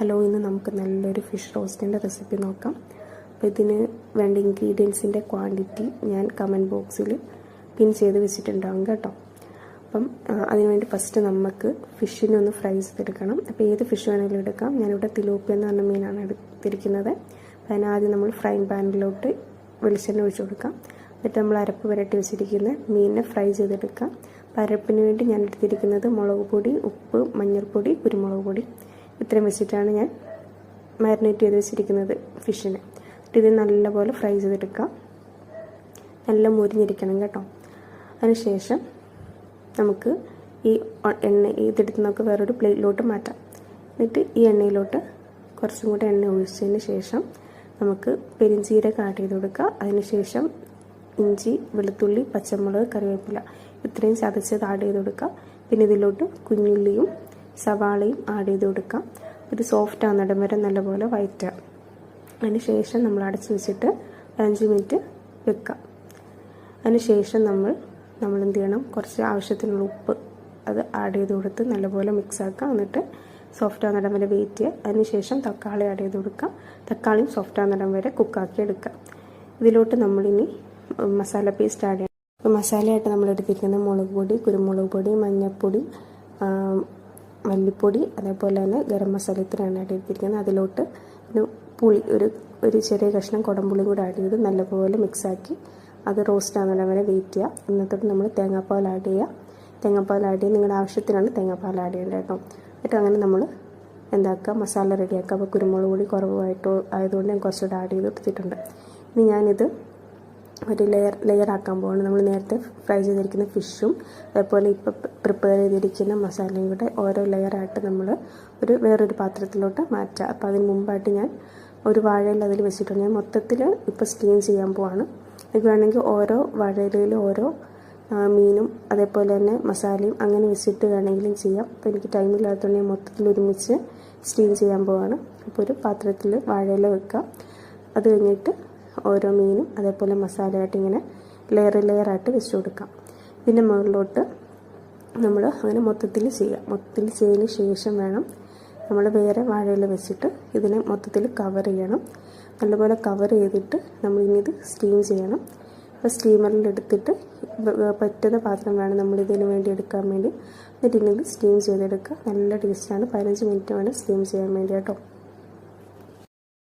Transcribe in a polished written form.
Hello, ഇന്ന് നമുക്ക് നല്ലൊരു ഫിഷ് റോസ്റ്റിൻ്റെ റെസിപ്പി നോക്കാം. അപ്പോൾ ഇതിന് വേണ്ട ഇൻഗ്രീഡിയൻസിൻ്റെ ക്വാണ്ടിറ്റി ഞാൻ കമൻറ്റ് ബോക്സിൽ പിൻ ചെയ്ത് വെച്ചിട്ടുണ്ടാകും കേട്ടോ. അപ്പം അതിനുവേണ്ടി ഫസ്റ്റ് നമുക്ക് ഫിഷിനെ ഒന്ന് ഫ്രൈ ചെയ്തെടുക്കണം. അപ്പോൾ ഏത് ഫിഷ് വേണമെങ്കിലും എടുക്കാം. ഞാനിവിടെ തിലോപ്പിയ എന്ന് പറഞ്ഞ മീനാണ് എടുത്തിരിക്കുന്നത്. അപ്പോൾ അതിനാദ്യം നമ്മൾ ഫ്രൈങ് പാനിലോട്ട് വെളിച്ചെണ്ണ ഒഴിച്ച് കൊടുക്കാം. എന്നിട്ട് നമ്മൾ അരപ്പ് പുരട്ടി വെച്ചിരിക്കുന്ന മീനിനെ ഫ്രൈ ചെയ്തെടുക്കാം. അപ്പോൾ അരപ്പിന് വേണ്ടി ഞാൻ എടുത്തിരിക്കുന്നത് മുളക് പൊടി, ഉപ്പ്, മഞ്ഞൾപ്പൊടി, കുരുമുളക് പൊടി ഇത്രയും വെച്ചിട്ടാണ് ഞാൻ മാരിനേറ്റ് ചെയ്ത് വെച്ചിരിക്കുന്നത് ഫിഷിനെ. എന്നിട്ട് ഇത് നല്ലപോലെ ഫ്രൈ ചെയ്തെടുക്കാം. നല്ല മുരിഞ്ഞിരിക്കണം കേട്ടോ. അതിനുശേഷം നമുക്ക് ഈ എണ്ണ ഇതെടുത്ത് നമുക്ക് വേറൊരു പ്ലേറ്റിലോട്ട് മാറ്റാം. എന്നിട്ട് ഈ എണ്ണയിലോട്ട് കുറച്ചും കൂടെ എണ്ണ ഒഴിച്ചതിന് ശേഷം നമുക്ക് പെരിഞ്ചീരകം ആഡ് ചെയ്ത് കൊടുക്കുക. അതിനുശേഷം ഇഞ്ചി, വെളുത്തുള്ളി, പച്ചമുളക്, കറിവേപ്പില ഇത്രയും ചതച്ചത് ആഡ് ചെയ്ത് കൊടുക്കുക. പിന്നെ ഇതിലോട്ട് കുഞ്ഞുള്ളിയും സവാളയും ആഡ് ചെയ്ത് കൊടുക്കാം. ഇത് സോഫ്റ്റ് ആകുന്നിടം വരെ നല്ലപോലെ വഴറ്റുക. അതിനുശേഷം നമ്മൾ അടച്ചു വെച്ചിട്ട് 5 മിനിറ്റ് വെക്കാം. അതിനുശേഷം നമ്മൾ എന്ത് ചെയ്യണം, കുറച്ച് ആവശ്യത്തിനുള്ള ഉപ്പ് അത് ആഡ് ചെയ്ത് കൊടുത്ത് നല്ലപോലെ മിക്സ് ആക്കുക. എന്നിട്ട് സോഫ്റ്റ് ആകുന്നിടം വരെ വെയിറ്റ് ചെയ്യുക. അതിനുശേഷം തക്കാളി ആഡ് ചെയ്ത് കൊടുക്കുക. തക്കാളിയും സോഫ്റ്റ് ആകുന്നിടം വരെ കുക്കാക്കി എടുക്കുക. ഇതിലോട്ട് നമ്മളിനി മസാല പേസ്റ്റ് ആഡ് ചെയ്യണം. അപ്പോൾ മസാലയായിട്ട് നമ്മൾ എടുത്തിരിക്കുന്നത് മുളക് പൊടി, കുരുമുളക് പൊടി, മഞ്ഞൾപ്പൊടി, മല്ലിപ്പൊടി, അതേപോലെ തന്നെ ഗരം മസാല ഇത്രയാണ് ആഡ് ചെയ്തിരിക്കുന്നത്. അതിലോട്ട് പുളി ഒരു ചെറിയ കഷ്ണം കുടംപുളി കൂടെ ആഡ് ചെയ്ത് നല്ലപോലെ മിക്സാക്കി അത് റോസ്റ്റ് ആകുന്നിടം വരെ വെയിറ്റ് ചെയ്യുക. എന്നിട്ട് നമ്മൾ തേങ്ങാപ്പാൽ ആഡ് ചെയ്യുക. തേങ്ങാപ്പാൽ ആഡ് ചെയ്ത് നിങ്ങളുടെ ആവശ്യത്തിനാണ് തേങ്ങാപ്പാൽ ആഡ് ചെയ്യേണ്ടത് കേട്ടോ. എന്നിട്ട് അങ്ങനെ നമ്മൾ എന്താക്കുക, മസാല റെഡിയാക്കുക. അപ്പോൾ കുരുമുളക് പൊടി കുറവായിട്ടോ ആയതുകൊണ്ട് ഞാൻ കുറച്ചുകൂടെ ആഡ് ചെയ്ത് എടുത്തിട്ടുണ്ട്. ഇനി ഞാനിത് ഒരു ലെയർ ആക്കാൻ പോവാണ്. നമ്മൾ നേരത്തെ ഫ്രൈ ചെയ്തിരിക്കുന്ന ഫിഷും അതേപോലെ ഇപ്പോൾ പ്രിപ്പയർ ചെയ്തിരിക്കുന്ന മസാലയും കൂടെ ഓരോ ലെയറായിട്ട് നമ്മൾ വേറൊരു പാത്രത്തിലോട്ട് മാറ്റുക. അപ്പോൾ അതിന് മുമ്പായിട്ട് ഞാൻ ഒരു വാഴയില അതിൽ വെച്ചിട്ടുണ്ട്. ഞാൻ മൊത്തത്തിൽ ഇപ്പോൾ സ്റ്റീം ചെയ്യാൻ പോവാണ്. എനിക്ക് വേണമെങ്കിൽ ഓരോ വാഴയിലയിലും ഓരോ മീനും അതേപോലെ തന്നെ മസാലയും അങ്ങനെ വെച്ചിട്ട് വേണമെങ്കിലും ചെയ്യാം. അപ്പോൾ എനിക്ക് ടൈമില്ലാത്തതുകൊണ്ട് ഞാൻ മൊത്തത്തിൽ ഒരുമിച്ച് സ്റ്റീം ചെയ്യാൻ പോവാണ്. അപ്പോൾ ഒരു പാത്രത്തിൽ വാഴയില വെക്കുക. അത് കഴിഞ്ഞിട്ട് ഓരോ മീനും അതേപോലെ മസാലയായിട്ട് ഇങ്ങനെ ലെയറായിട്ട് വെച്ച് കൊടുക്കാം. ഇതിൻ്റെ മുകളിലോട്ട് നമ്മൾ അങ്ങനെ മൊത്തത്തിൽ ചെയ്യുക. മൊത്തത്തിൽ ചെയ്തതിന് ശേഷം വേണം നമ്മൾ വേറെ വാഴയില വെച്ചിട്ട് ഇതിനെ മൊത്തത്തിൽ കവർ ചെയ്യണം. നല്ലപോലെ കവർ ചെയ്തിട്ട് നമ്മളിനി ഇത് സ്റ്റീം ചെയ്യണം. അപ്പോൾ സ്റ്റീമറിൽ എടുത്തിട്ട് പറ്റുന്ന പാത്രം വേണം നമ്മളിതിന് വേണ്ടി എടുക്കാൻ വേണ്ടി. എന്നിട്ട് ഇനി സ്റ്റീം ചെയ്തെടുക്കുക. നല്ല ടേസ്റ്റാണ്. 15 മിനിറ്റ് വേണം സ്റ്റീം ചെയ്യാൻ വേണ്ടി കേട്ടോ.